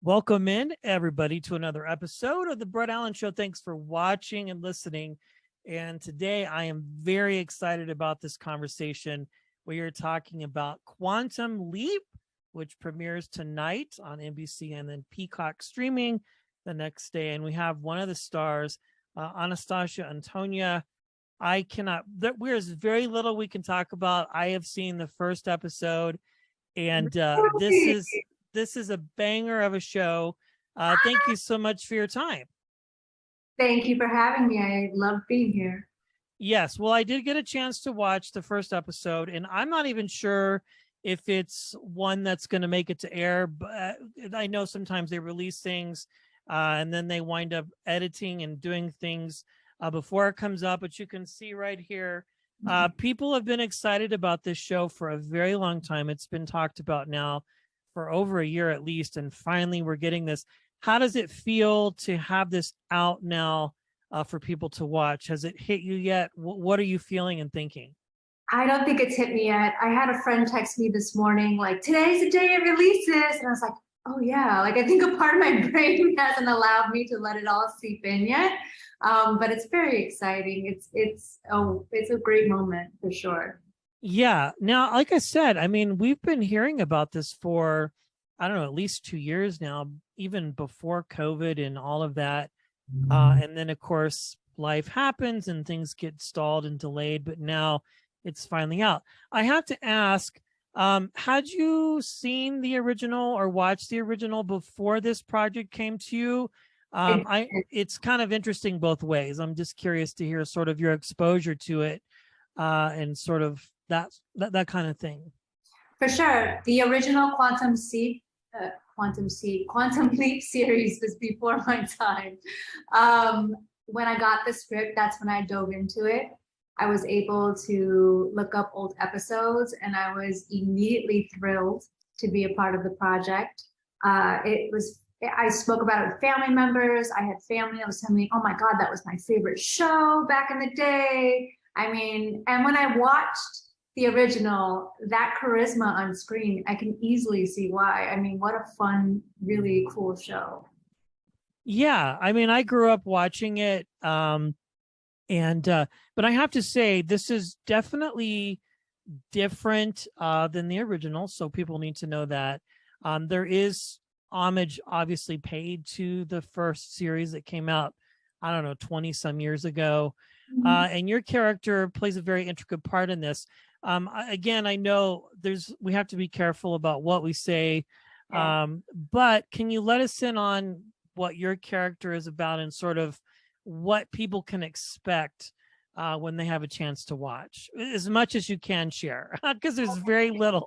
Welcome in, everybody, to another episode of the Brett Allen Show. Thanks for watching and listening. And today I am very excited about this conversation. We are talking about Quantum Leap, which premieres tonight on NBC and then Peacock streaming the next day. And we have one of the stars, Anastasia Antonia. There's very little we can talk about. I have seen the first episode, and this is a banger of a show. Thank you so much for your time. Thank you for having me. I love being here. Yes, well, I did get a chance to watch the first episode, and I'm not even sure if it's one that's going to make it to air, but I know sometimes they release things and then they wind up editing and doing things before it comes up. But you can see right here, people have been excited about this show for a very long time. It's been talked about now for over a year at least, and finally we're getting this. How does it feel to have this out now for people to watch? Has it hit you yet? What are you feeling and thinking? I don't think it's hit me yet. I had a friend text me this morning, like, today's the day it releases. And I was like, oh yeah, like I think a part of my brain hasn't allowed me to let it all seep in yet. But it's very exciting. It's a great moment for sure. Yeah. Now, like I said, I mean, we've been hearing about this for, I don't know, at least 2 years now, even before COVID and all of that. And then, of course, life happens and things get stalled and delayed, but now it's finally out. I have to ask, had you seen the original or watched the original before this project came to you? It's kind of interesting both ways. I'm just curious to hear sort of your exposure to it and sort of that kind of thing. For sure. The original Quantum Leap series was before my time. When I got the script, that's when I dove into it. I was able to look up old episodes, and I was immediately thrilled to be a part of the project. I spoke about it with family members. I had family that was telling me, oh my God, that was my favorite show back in the day. I mean, and when I watched the original, that charisma on screen, I can easily see why. I mean, what a fun, really cool show. Yeah, I mean, I grew up watching it, but I have to say, this is definitely different than the original, so people need to know that. There is homage, obviously, paid to the first series that came out, I don't know, 20 some years ago. And your character plays a very intricate part in this. Again, I know we have to be careful about what we say, but can you let us in on what your character is about and sort of what people can expect when they have a chance to watch, as much as you can share, because there's very little.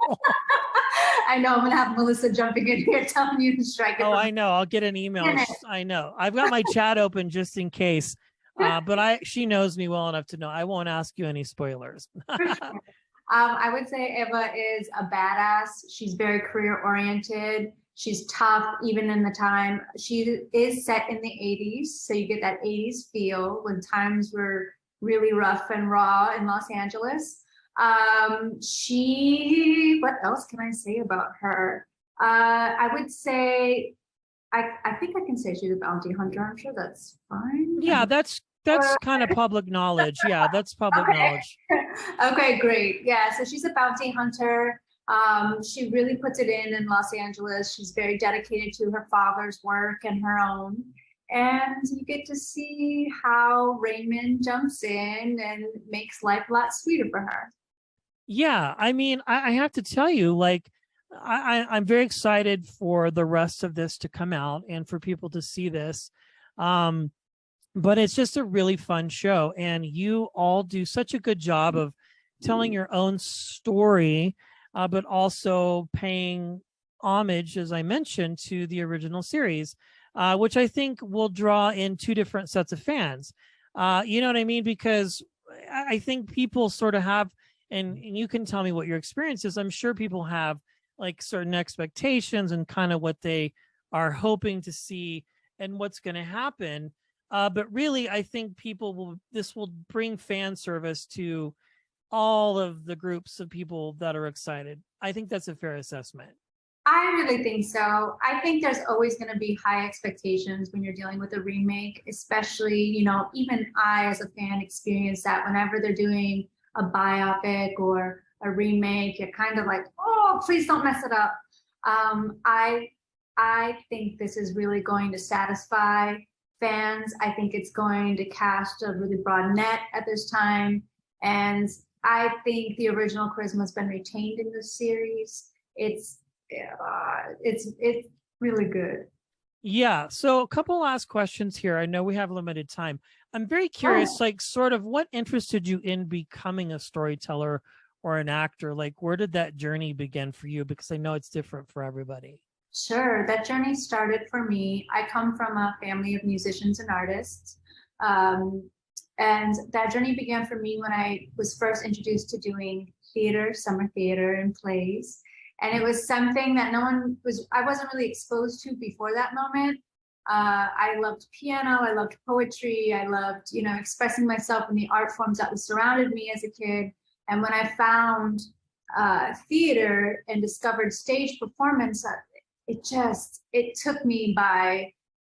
I know I'm gonna have Melissa jumping in here telling you to strike it. Oh, I know. I'll get an email. I know. I've got my chat open just in case. But she knows me well enough to know I won't ask you any spoilers. I would say Eva is a badass. She's very career oriented. She's tough, even in the time. She is set in the 80s, so you get that 80s feel when times were really rough and raw in Los Angeles. What else can I say about her? I would say, I think I can say she's a bounty hunter. I'm sure that's fine. Yeah, that's kind of public knowledge. Yeah, that's public knowledge. Okay, great. Yeah, so she's a bounty hunter. She really puts it in Los Angeles. She's very dedicated to her father's work and her own. And you get to see how Raymond jumps in and makes life a lot sweeter for her. Yeah, I mean, I have to tell you, like, I'm very excited for the rest of this to come out and for people to see this. But it's just a really fun show, and you all do such a good job of telling your own story, but also paying homage, as I mentioned, to the original series, which I think will draw in two different sets of fans. You know what I mean? Because I think people sort of have, and you can tell me what your experience is. I'm sure people have like certain expectations and kind of what they are hoping to see and what's going to happen. But really, I think this will bring fan service to all of the groups of people that are excited. I think that's a fair assessment. I really think so. I think there's always going to be high expectations when you're dealing with a remake, especially, even I as a fan experience that whenever they're doing a biopic or a remake, you're kind of like, oh, please don't mess it up. Um, I I think this is really going to satisfy fans. I think it's going to cast a really broad net at this time. And I think the original charisma has been retained in this series. It's really good. Yeah. So a couple last questions here. I know we have limited time. I'm very curious, Oh, like sort of what interested you in becoming a storyteller or an actor? Like where did that journey begin for you? Because I know it's different for everybody. sure. That journey started for me. I come from a family of musicians and artists. Um, and that journey began for me when I was first introduced to doing theater, summer theater, and plays. And it was something that I wasn't really exposed to before that moment. I loved piano, I loved poetry, I loved, expressing myself in the art forms that surrounded me as a kid. And when I found theater and discovered stage performance, it took me by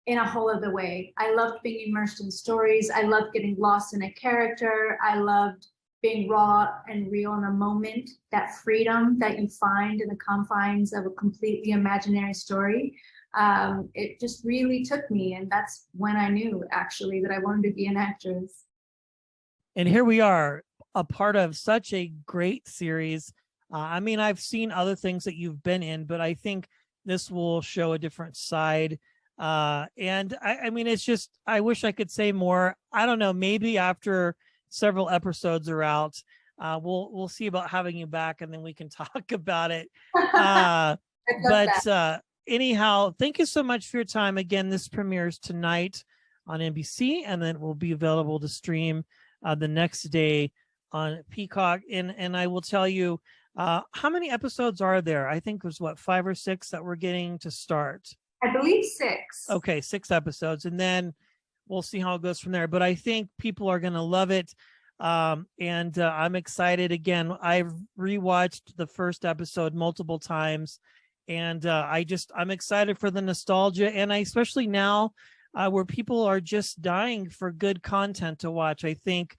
in a whole other way. I loved being immersed in stories. I loved getting lost in a character. I loved being raw and real in a moment, that freedom that you find in the confines of a completely imaginary story. It just really took me. And that's when I knew actually that I wanted to be an actress. And here we are, a part of such a great series. I mean, I've seen other things that you've been in, but I think this will show a different side. And I mean, it's just, I wish I could say more. I don't know, maybe after several episodes are out, we'll see about having you back and then we can talk about it. I love that. But anyhow, thank you so much for your time. Again, this premieres tonight on NBC and then will be available to stream the next day on Peacock. And I will tell you, how many episodes are there? I think it was what, 5 or 6 that we're getting to start. I believe 6. Okay, 6 episodes, and then we'll see how it goes from there. But I think people are going to love it. And I'm excited. Again, I've rewatched the first episode multiple times, and I'm excited for the nostalgia. And I, especially now where people are just dying for good content to watch, I think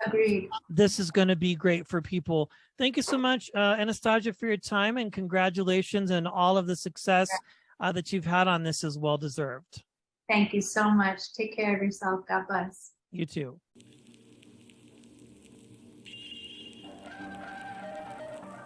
Agreed. this is going to be great for people. Thank you so much, Anastasia, for your time, and congratulations and all of the success that you've had on this is well deserved. Thank you so much. Take care of yourself. God bless. You too.